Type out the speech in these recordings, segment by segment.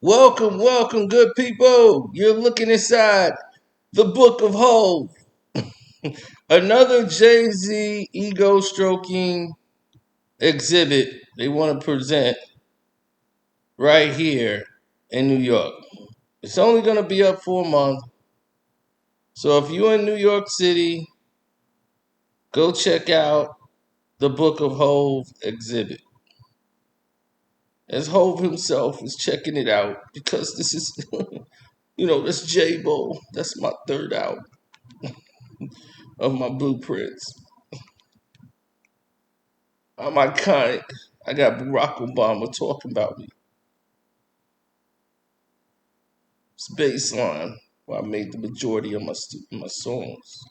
Welcome, good people. You're looking inside the Book of Hov. Another Jay-Z ego stroking exhibit they want to present right here in New York. It's only going to be up for a month. So if you're in New York City, go check out the Book of Hov exhibit. As Hov himself is checking it out because this is, that's J-Bo. That's my third album of my blueprints. I'm iconic. I got Barack Obama talking about me. It's baseline where I made the majority of my songs.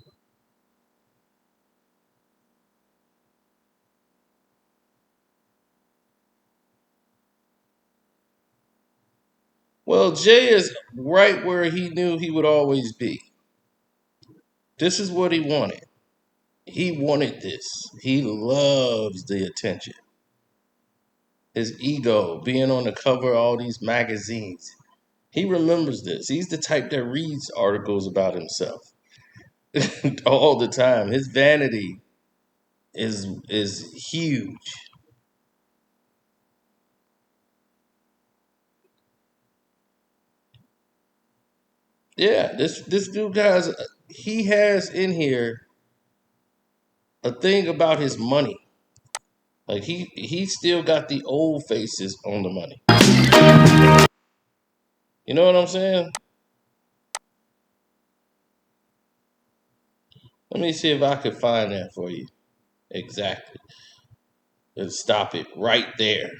Well, Jay is right where he knew he would always be. This is what he wanted. He wanted this. He loves the attention. His ego, being on the cover of all these magazines. He remembers this. He's the type that reads articles about himself all the time. His vanity is huge. Yeah, this dude has in here a thing about his money. Like he still got the old faces on the money. You know what I'm saying? Let me see if I could find that for you. Exactly. And stop it right there.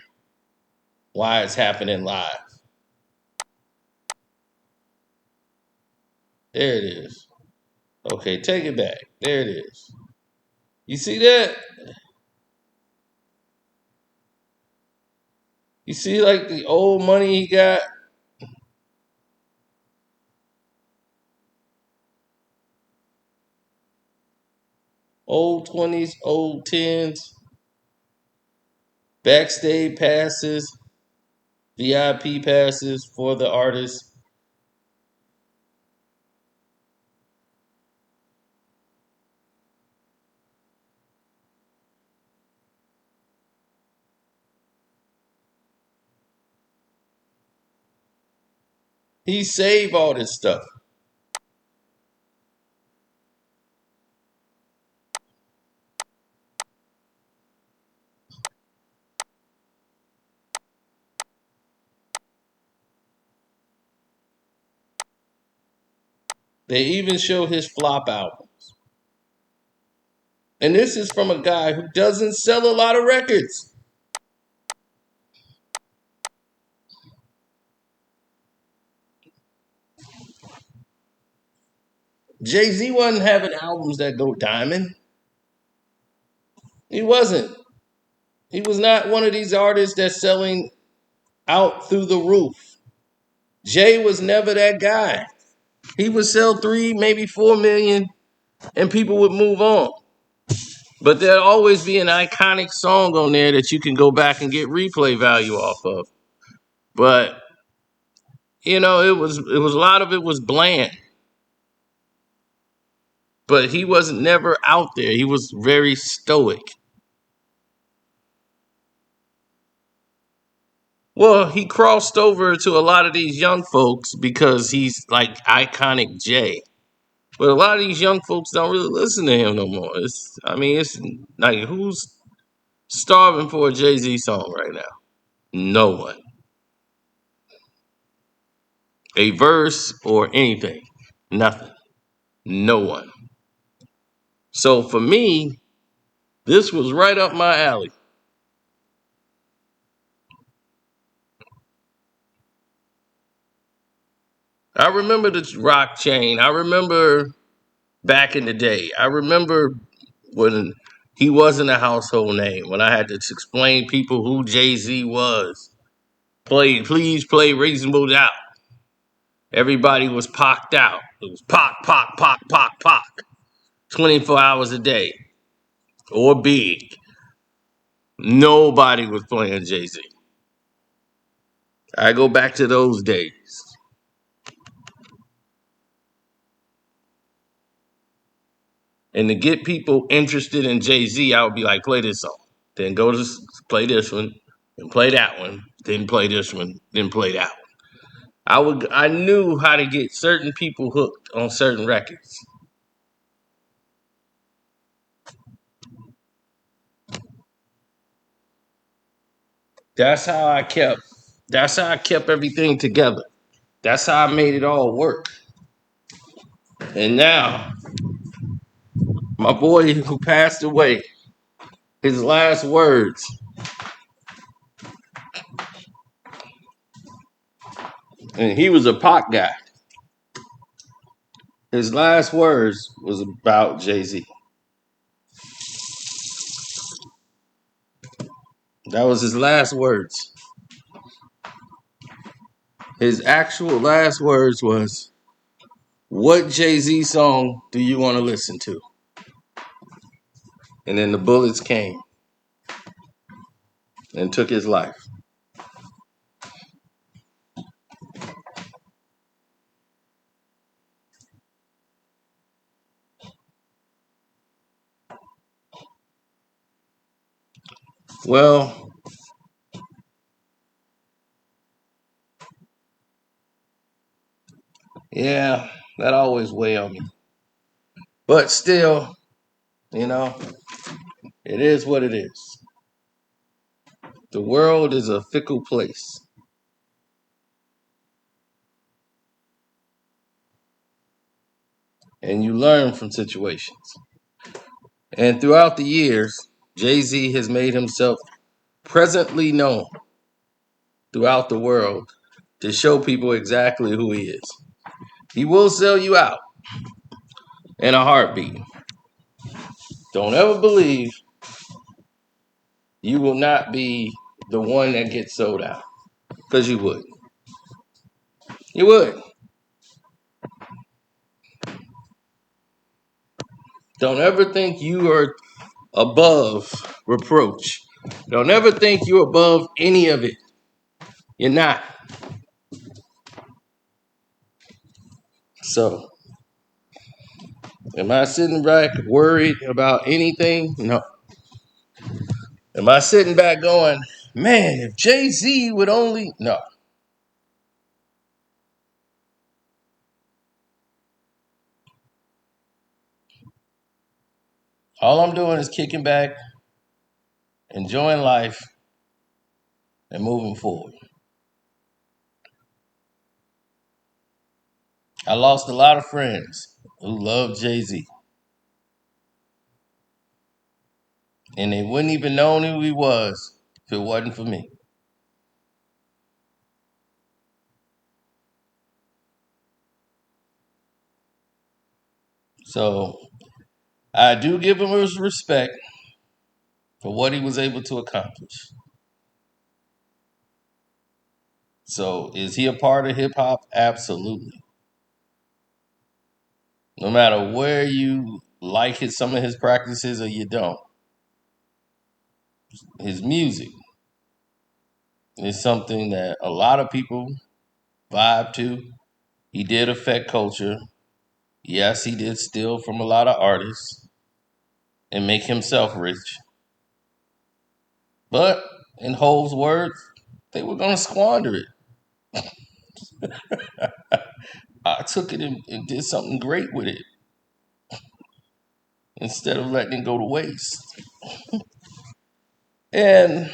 Why it's happening live. There it is. Okay, take it back. There it is. You see that? You see like the old money he got? Old 20s, old 10s, backstage passes, VIP passes for the artist. He saved all this stuff. They even show his flop albums. And this is from a guy who doesn't sell a lot of records. Jay-Z wasn't having albums that go diamond. He wasn't. He was not one of these artists that's selling out through the roof. Jay was never that guy. He would sell 3, maybe 4 million, and people would move on. But there'll always be an iconic song on there that you can go back and get replay value off of. But it was a lot of it was bland. But he was never out there. He was very stoic. Well, he crossed over to a lot of these young folks because he's like iconic Jay. But a lot of these young folks don't really listen to him no more. It's like who's starving for a Jay-Z song right now? No one. A verse or anything. Nothing. No one. So for me, this was right up my alley. I remember the rock chain. I remember back in the day. I remember when he wasn't a household name, when I had to explain people who Jay-Z was. Please play Reasonable Doubt. Everybody was pocked out. It was pock. 24 hours a day. Or big. Nobody was playing Jay-Z. I go back to those days. And to get people interested in Jay-Z, I would be like, play this song. Then go to play this one, and play that one, then play this one, then play that one. I knew how to get certain people hooked on certain records. That's how I kept that's how I kept everything together. That's how I made it all work. And now, my boy who passed away, his last words, and he was a pop guy. His last words was about Jay-Z. That was his last words. His actual last words was, "What Jay-Z song do you want to listen to?" And then the bullets came and took his life. Well, yeah, that always weigh on me. But still, you know, it is what it is. The world is a fickle place. And you learn from situations. And throughout the years, Jay-Z has made himself presently known throughout the world to show people exactly who he is. He will sell you out in a heartbeat. Don't ever believe you will not be the one that gets sold out. Because you would. You would. Don't ever think you are above reproach. Don't ever think you're above any of it. You're not. So, am I sitting back worried about anything? No. Am I sitting back going, man, if Jay-Z would only. No. All I'm doing is kicking back, enjoying life, and moving forward. I lost a lot of friends who loved Jay-Z, and they wouldn't even know who he was if it wasn't for me. So I do give him his respect for what he was able to accomplish. So is he a part of hip hop? Absolutely. No matter where you like some of his practices or you don't, his music is something that a lot of people vibe to. He did affect culture. Yes, he did steal from a lot of artists and make himself rich. But in Hov's words, they were going to squander it. I took it and did something great with it instead of letting it go to waste. And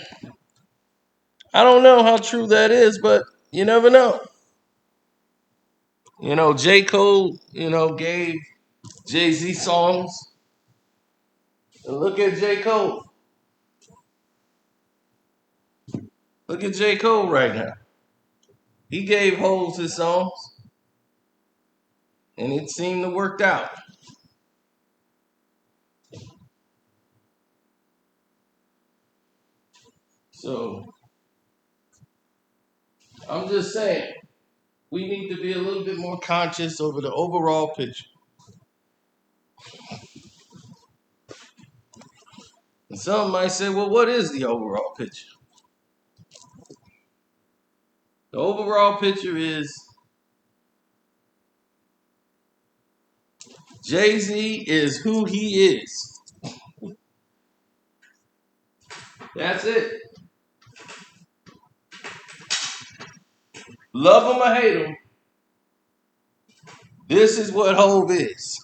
I don't know how true that is, but you never know. J. Cole, gave Jay-Z songs. And look at J. Cole. Look at J. Cole right now. He gave Holes his songs, and it seemed to work out. So I'm just saying, we need to be a little bit more conscious over the overall picture. And some might say, well, what is the overall picture? The overall picture is Jay-Z is who he is. That's it. Love him or hate him, this is what Hov is.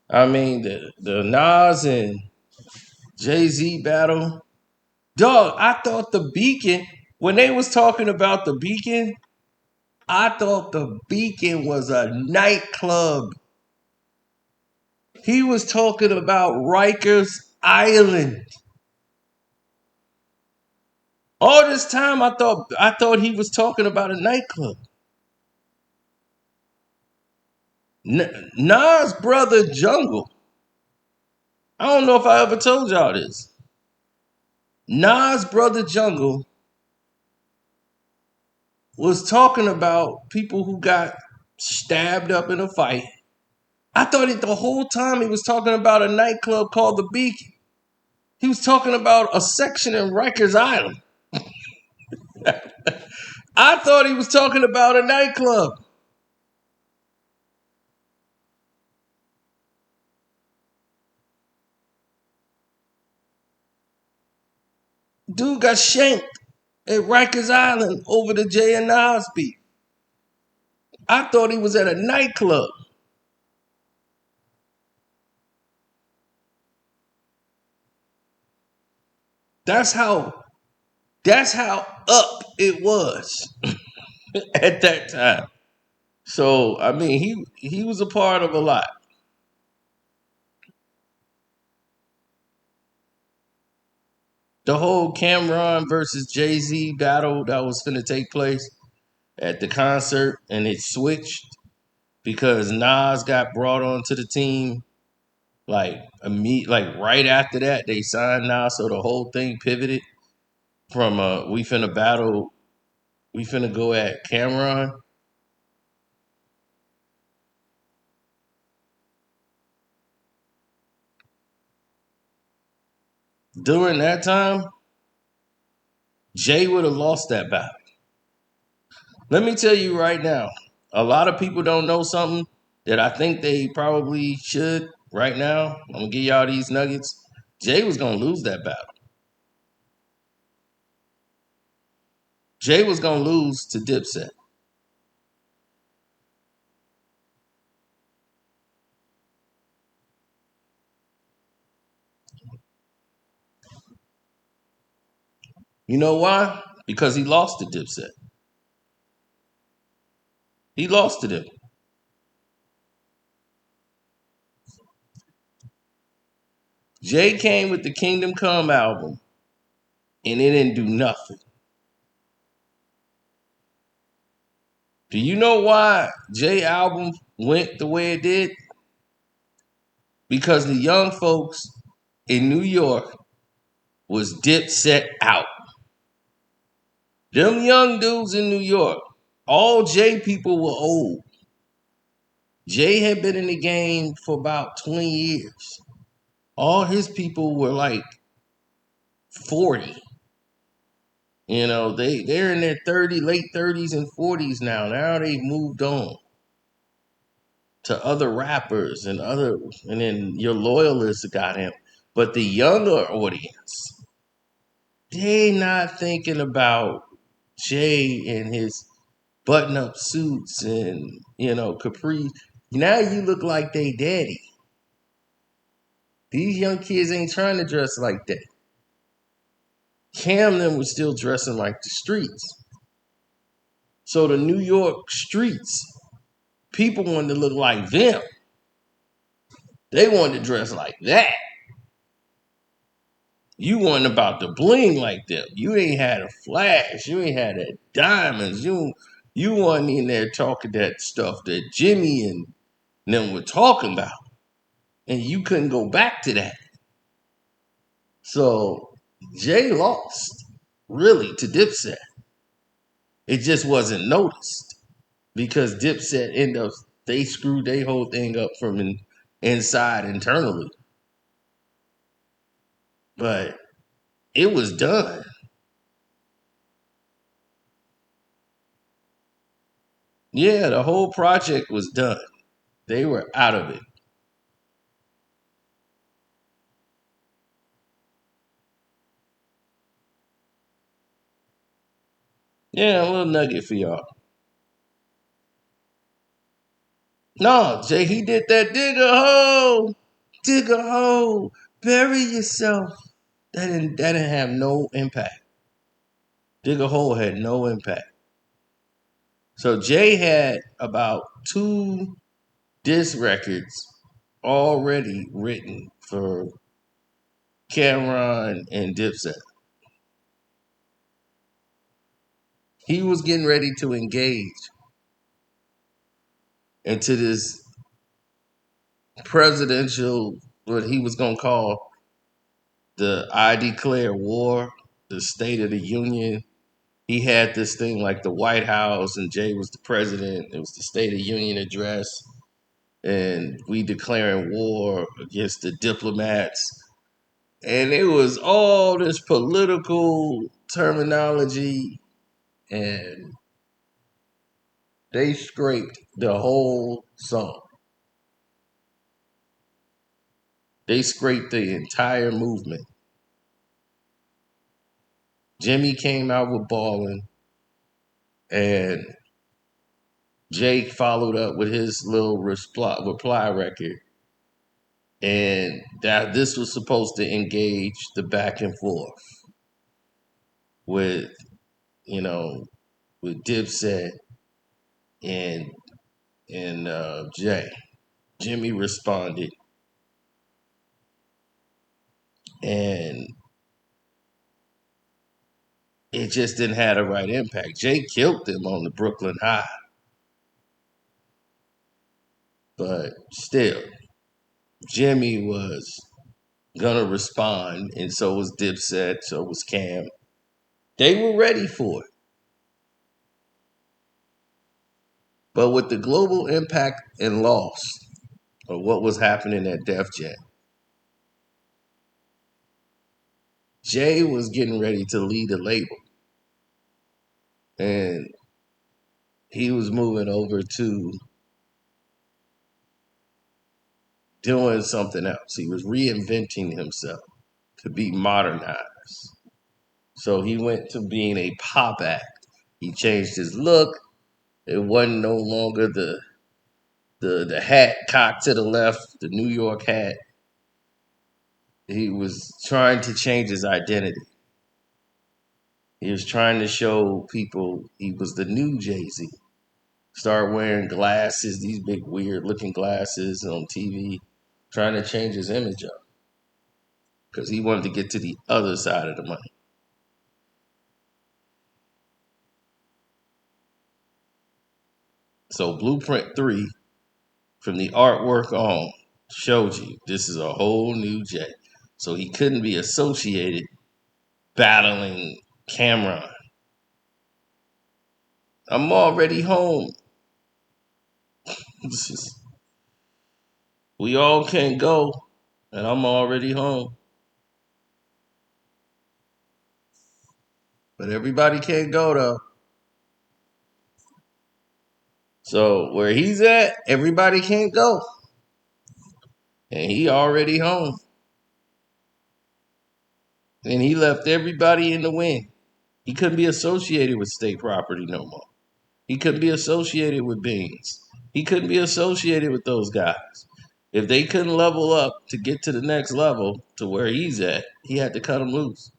I mean, the Nas and Jay-Z battle. Dog, I thought the Beacon, when they was talking about the Beacon, I thought the Beacon was a nightclub. He was talking about Rikers Island. All this time I thought he was talking about a nightclub. Nas' brother Jungle. I don't know if I ever told y'all this. Nas' brother Jungle was talking about people who got stabbed up in a fight. I thought it the whole time he was talking about a nightclub called the Beacon. He was talking about a section in Rikers Island. I thought he was talking about a nightclub. Dude got shanked at Rikers Island over the Jay and Nas beat. I thought he was at a nightclub. That's how up it was at that time. So I mean, he was a part of a lot. The whole Cameron versus Jay-Z battle that was finna take place at the concert, and it switched because Nas got brought onto the team. Like right after that, they signed Nas, so the whole thing pivoted from we finna battle, we finna go at Cameron. During that time, Jay would have lost that battle. Let me tell you right now, a lot of people don't know something that I think they probably should right now. I'm gonna give y'all these nuggets. Jay was gonna lose that battle. Jay was gonna lose to Dipset. You know why? Because he lost to Dipset. He lost to them. Jay came with the Kingdom Come album, and it didn't do nothing. Do you know why Jay album went the way it did? Because the young folks in New York was Dipset out. Them young dudes in New York, all Jay people were old. Jay had been in the game for about 20 years. All his people were like 40. You know, they're in their late 30s and 40s now. Now they've moved on to other rappers and then your loyalists got him. But the younger audience, they not thinking about Jay and his button-up suits and capri. Now you look like they daddy. These young kids ain't trying to dress like that. Cam them was still dressing like the streets. So the New York streets, people wanted to look like them. They wanted to dress like that. You wasn't about to bling like them. You ain't had a flash. You ain't had that diamonds. You wasn't in there talking that stuff that Jimmy and them were talking about. And you couldn't go back to that. So Jay lost, really, to Dipset. It just wasn't noticed because Dipset ended up, they screwed their whole thing up from inside internally. But it was done. Yeah, the whole project was done. They were out of it. Yeah, a little nugget for y'all. No, Jay, he did that dig a hole, bury yourself. That didn't have no impact. Dig a hole had no impact. So Jay had about two diss records already written for Cameron and Dipset. He was getting ready to engage into this presidential, what he was gonna call the I Declare War, the State of the Union. He had this thing like the White House, and Jay was the president. It was the State of the Union address, and we declaring war against the diplomats. And it was all this political terminology, and they scraped the whole song. They scraped the entire movement. Jimmy came out with Ballin', and Jake followed up with his little reply record. And that this was supposed to engage the back and forth with, you know, with Dipset and Jay. Jimmy responded, and it just didn't have the right impact. Jay killed them on the Brooklyn High, but still, Jimmy was gonna respond, and so was Dipset, so was Cam. They were ready for it. But with the global impact and loss of what was happening at Def Jam, Jay was getting ready to lead a label. And he was moving over to doing something else. He was reinventing himself to be modernized. So he went to being a pop act. He changed his look. It wasn't no longer the hat cocked to the left, the New York hat. He was trying to change his identity. He was trying to show people he was the new Jay-Z. Start wearing glasses, these big weird looking glasses on TV, trying to change his image up because he wanted to get to the other side of the money. So Blueprint 3, from the artwork on, showed you this is a whole new Jay. So he couldn't be associated battling Cameron. I'm already home. We all can go, and I'm already home. But everybody can't go though. So where he's at, everybody can't go. And he already home. And he left everybody in the wind. He couldn't be associated with state property no more. He couldn't be associated with Beans. He couldn't be associated with those guys. If they couldn't level up to get to the next level to where he's at, he had to cut them loose.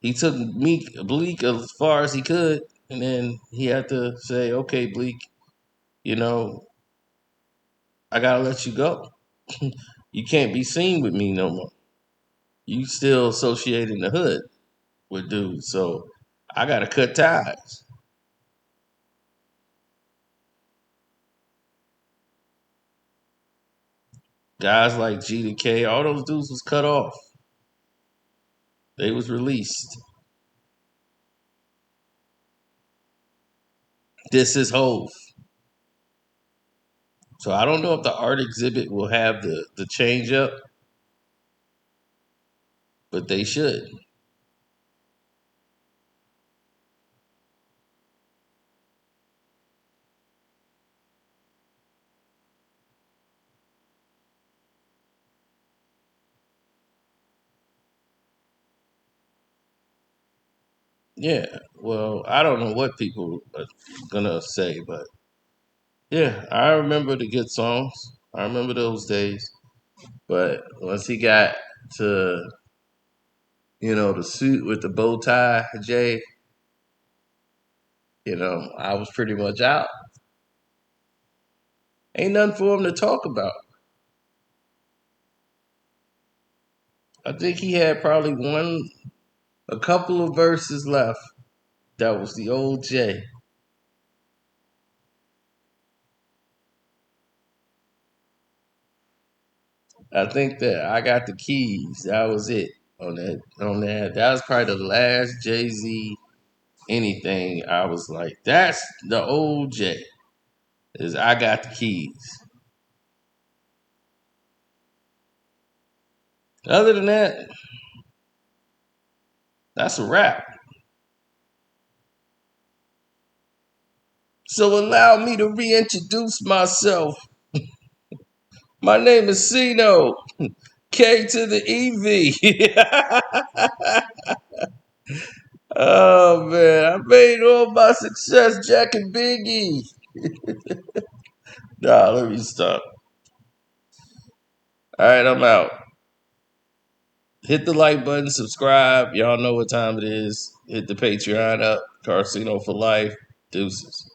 He took Bleak as far as he could, and then he had to say, okay, Bleak, you know, I gotta let you go. You can't be seen with me no more. You still associate in the hood with dudes, so I gotta cut ties. Guys like G to K, all those dudes was cut off. They was released. This is Hove. So I don't know if the art exhibit will have the change up, but they should. Yeah, well, I don't know what people are gonna say, but yeah, I remember the good songs. I remember those days. But once he got to, the suit with the bow tie, Jay, I was pretty much out. Ain't nothing for him to talk about. I think he had probably a couple of verses left. That was the old Jay. I think that I got the keys. That was it on that. On that, that was probably the last Jay Z anything. I was like, that's the old Jay. Is I got the keys. Other than that, that's a wrap. So allow me to reintroduce myself. My name is Cino. K to the EV. Oh man, I made all my success Jack and Biggie. Nah, let me stop. All right, I'm out. Hit the like button, subscribe. Y'all know what time it is. Hit the Patreon up. Carcino for life. Deuces.